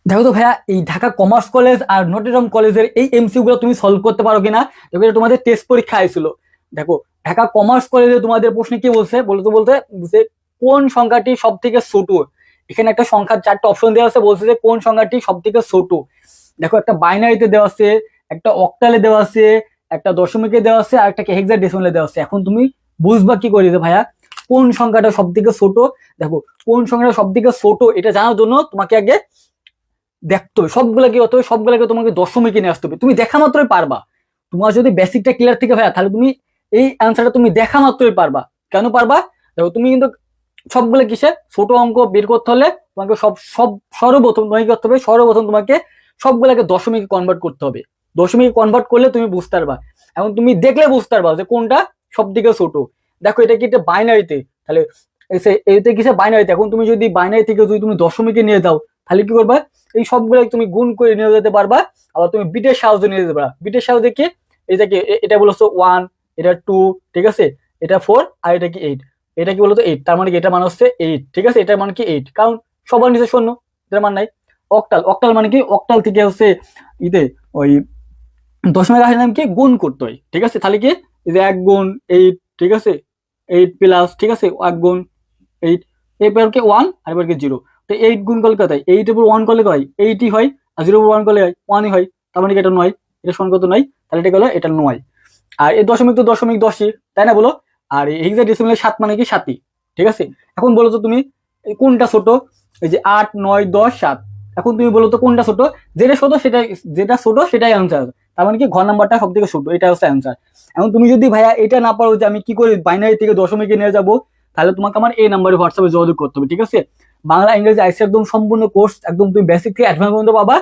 দেখো তো ভাইয়া, এই ঢাকা কমার্স কলেজ আর নটরডেম কলেজের এই এমসিকিউ গুলো তুমি সলভ করতে পারো কিনা। দেখো এটা তোমাদের টেস্ট পরীক্ষা আইছিল। দেখো, ঢাকা কমার্স কলেজে তোমাদের প্রশ্নে কি বলছে, বলতে বলতে যে কোন সংখ্যাটি সব থেকে ছোট। এখানে একটা সংখ্যার চারটা অপশন দেওয়া আছে, বলছে যে কোন সংখ্যাটি সব থেকে ছোট। দেখো, একটা বাইনারিতে দেওয়া আছে, একটা অক্টালে দেওয়া আছে, একটা দশমিকে দেওয়া আছে, আর একটা হেক্সাডেসিমালে দেওয়া আছে। এখন তুমি বুঝবা কি করে যে ভাইয়া কোন সংখ্যাটা সব থেকে ছোট। দেখো, কোন সংখ্যাটা সব থেকে ছোট এটা জানার জন্য তোমাকে আগে দেখতে হবে সবগুলাকে, অথবা সবগুলাকে তোমাকে দশমিকে নিয়ে আসতে হবে। তুমি দেখা মাত্রই পারবা। তোমার যদি বেসিকটা ক্লিয়ার থেকে ভাইয়া, তাহলে তুমি এই অ্যান্সারটা তুমি দেখা মাত্রই পারবা। কেন পারবা? দেখো, তুমি কিন্তু সবগুলো কিসে ছোট অঙ্ক বের করতে হলে তোমাকে সব সব সর্বপ্রথম তোমাকে কি করতে হবে, সর্বপ্রথম তোমাকে সবগুলাকে দশমিকে কনভার্ট করতে হবে। দশমিকে কনভার্ট করলে তুমি বুঝতে পারবা। এখন তুমি দেখলে বুঝতে পারবা যে কোনটা সব থেকে ছোট। দেখো, এটা কি একটা বাইনারিতে, তাহলে এতে কিসে বাইনারিতে। এখন তুমি যদি বাইনারি থেকে যদি তুমি দশমিকে নিয়ে যাও, তাহলে কি করবা, এই সবগুলো তুমি গুণ করে নিয়ে যেতে পারবা। আবার তুমি বিটের সাহায্যে নিয়ে যেতে পারবা। বিটের সাহায্যে কি, এটা কি এটা বলছো 1, এটা 2, ঠিক আছে, এটা 4, আর এটা কি 8। এটা কি বলতো 8, তার মানে কি এটা মানে হচ্ছে 8, ঠিক আছে, এটার মানে কি 8, কারণ সবার নিচে শূন্য, এটার মানে নাই। অক্টাল, অক্টাল মানে কি, অক্টাল থেকে হচ্ছে ইতে ওই দশমিক রাশির নাম কি গুণ করতে হয়, ঠিক আছে। তাহলে কি, এই যে 1 গুণ 8, ঠিক আছে, 8 প্লাস, ঠিক আছে, 1 গুণ 8, এরপর কি 1 আর এবার কি 0। তো 8 গুণ করলে কত হয়, 8 এর উপর 1 করলে হয় 8ই হয়, আর 0 এর উপর 1 করলে হয় 1ই হয়। তার মানে কি এটা 9, এটা সমান কত 9, তাহলে এটা গেল এটা 9। আর এই দশমিক তো দশমিক 10ই, তাই না বলো। আর এই হেক্সাডেসিমালের 7 মানে কি 7ই, ঠিক আছে। এখন বলো তো তুমি কোনটা ছোট, এই যে 8, 9, 10, 7। এখন তুমি বলো তো কোনটা ছোট, যেটা ছোট সেটাই, যেটা ছোট সেটাই অ্যান্সার। তার মানে কি ঘ নাম্বারটা সব থেকে ছোট, এটা হচ্ছে অ্যান্সার। এখন তুমি যদি ভাইয়া এটা না পারো যে আমি কি করে বাইনারি থেকে দশমিকে নিয়ে যাবো, তাহলে তোমাকে আমার এই নাম্বারে হোয়াটসঅ্যাপে যোগাযোগ করতে হবে, ঠিক আছে। বাংলা ইংরেজি আইসি একদম সম্পূর্ণ কোর্স, একদম তুমি বেসিক থেকে অ্যাডভান্স পর্যন্ত পাবা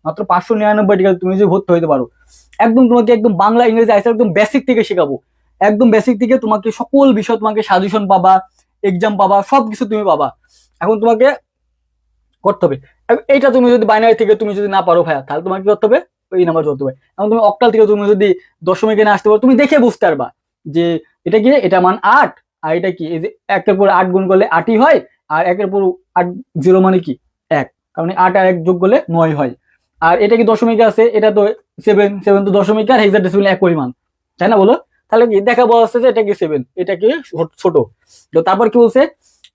মাত্র 599 টাকা। তুমি যদি ভর্তি হইতে পারো, একদম তোমাকে একদম বাংলা ইংরেজি আইসি একদম বেসিক থেকে শেখাবো। একদম বেসিক থেকে তোমাকে সকল বিষয়, তোমাকে সাজেশন পাবা, এক্সাম পাবা, সবকিছু তুমি পাবা। এখন তোমাকে করতে হবে, এইটা তুমি যদি বাইনারি থেকে তুমি যদি না পারো ভাইয়া, তাহলে তোমাকে কি করতে হবে, ওই নাম্বার করতে হবে। এখন তুমি অক্টাল থেকে তুমি যদি দশমিকে না আসতে পারো, তুমি দেখে বুঝতে পারবা যে এটা কি, এটা মান 8, আর এটা কি, এই যে 1 এর পর 8 গুণ করলে 8ই হয়, আর 1 এর পর 8, 0 মানে কি 1, কারণ 8 আর 1 যোগ করলে 9 হয়। আর এটা কি দশমিকে আছে, এটা তো 7, 7 তো দশমিকে আর হেক্সাডেসিমাল একই মান, তাই না বলো। তাহলে কি দেখা বলা যাচ্ছে যে এটা কি 7, এটা কি ছোট। তো তারপর কি বলছে,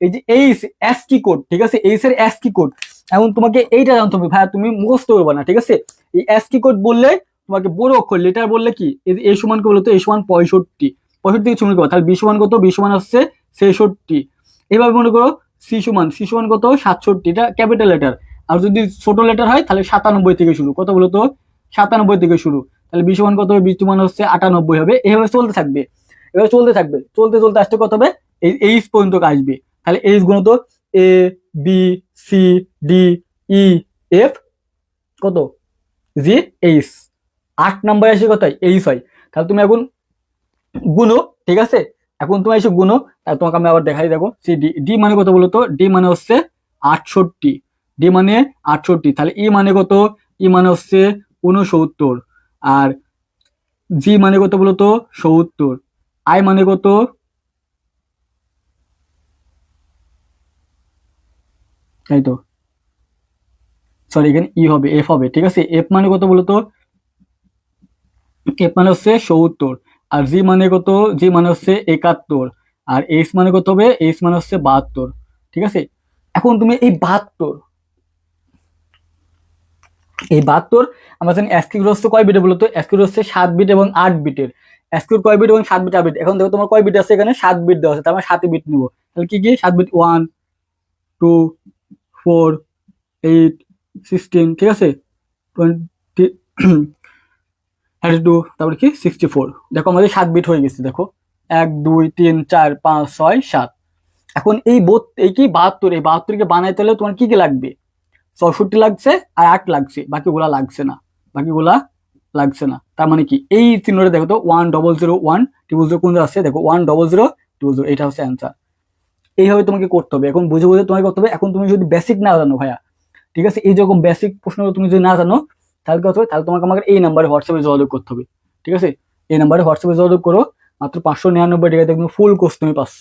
এই যে এইচ এস কি কোড, ঠিক আছে, এইচ এর এস কি কোড। এখন তোমাকে এইটা জানতে হবে ভাইয়া, তুমি মুখস্থ করবে না, ঠিক আছে। এই এস কি কোড বললে তোমাকে বড় অক্ষর লেটার বললে কি, এই যে এ সমান কি বলতো, এ সমান 65, 65 থেকে শুরু করবো, তাহলে বি সমান কত, বি সমান হচ্ছে 66। এইভাবে মনে করো সি সমান, সি সমান কত 67, এটা ক্যাপিটাল লেটার। আর যদি ছোট লেটার হয় তাহলে 97 থেকে শুরু, কত বলতো 97 থেকে শুরু, তাহলে বি সমান কত হবে, বি সমান হচ্ছে 98 হবে। এভাবে চলতে থাকবে, এভাবে চলতে থাকবে, চলতে চলতে আসতে কত হবে, এই এইচ পর্যন্ত আসবে। তাহলে এইচ গুণ তো A B C D E F কত জি এইচ, 8 নাম্বার আসে কত এইচ হয়। তাহলে তুমি এখন গুনো, ঠিক আছে। এখন তুমি এসে গুনো, তাহলে তোমাকে আমি আবার দেখাই, দেখো সি ডি, ডি মানে কত বলতো, ডি মানে হচ্ছে 68, ডি মানে 68। তাহলে ই মানে কত, ই মানে হচ্ছে 69, আর জি মানে কত বলতো 70, আই মানে কত, তাই তো, সরি এখানে ই হবে, এফ হবে, ঠিক আছে। এফ মানে কত বলতো, এফ মানে হচ্ছে 70, আর জি মানে কত, জি মানে হচ্ছে 71, আর এইচ মানে কত হবে, এইচ মানে হচ্ছে 72, ঠিক আছে। এখন তুমি এই 72, এই 72 আমরা জানি অ্যাস্কির হচ্ছে কয় বিটে বলতো, অ্যাস্কির হচ্ছে 7 বিট এবং 8 বিটের। অ্যাস্কির কয় বিট এবং 7 বিট 8 বিট। এখন দেখো তোমার কয় বিট আছে, এখানে 7 বিট দেওয়া আছে, তার মানে 7 বিট নিব। তাহলে কি কি 7 বিট, 1 2 4 8 16, ঠিক আছে, 20 32, তারপরে কি 64। দেখো আমাদের 7 বিট হয়ে গেছে, দেখো 1 2 3 4 5 6 7। এখন এই এই কি 72, এই 72 কে বানাইতে হলে তোমার কি কি লাগবে, 64 লাগছে আর 8 লাগছে, বাকিগুলা লাগছে না, বাকিগুলা লাগছে না। তার মানে কি এই চিহ্নটা দেখো তো 1001 000 কোন আছে, দেখো 1000 এটা হচ্ছে অ্যান্সার। এইভাবে তোমাকে করতে হবে, এখন বুঝে বুঝে তোমাকে করতে হবে। এখন তুমি যদি বেসিক না জানো ভাইয়া, ঠিক আছে, এই রকম বেসিক প্রশ্নগুলো তুমি যদি না জানো, তাহলে কি হবে, তাহলে তোমাকে আমাকে এই নাম্বারে হোয়াটসঅ্যাপে যোগাযোগ করতে হবে, ঠিক আছে। এই নাম্বারে হোয়াটসঅ্যাপে যোগাযোগ করো, মাত্র 599 টাকায় তুমি ফুল কোর্স তুমি পাচ্ছ।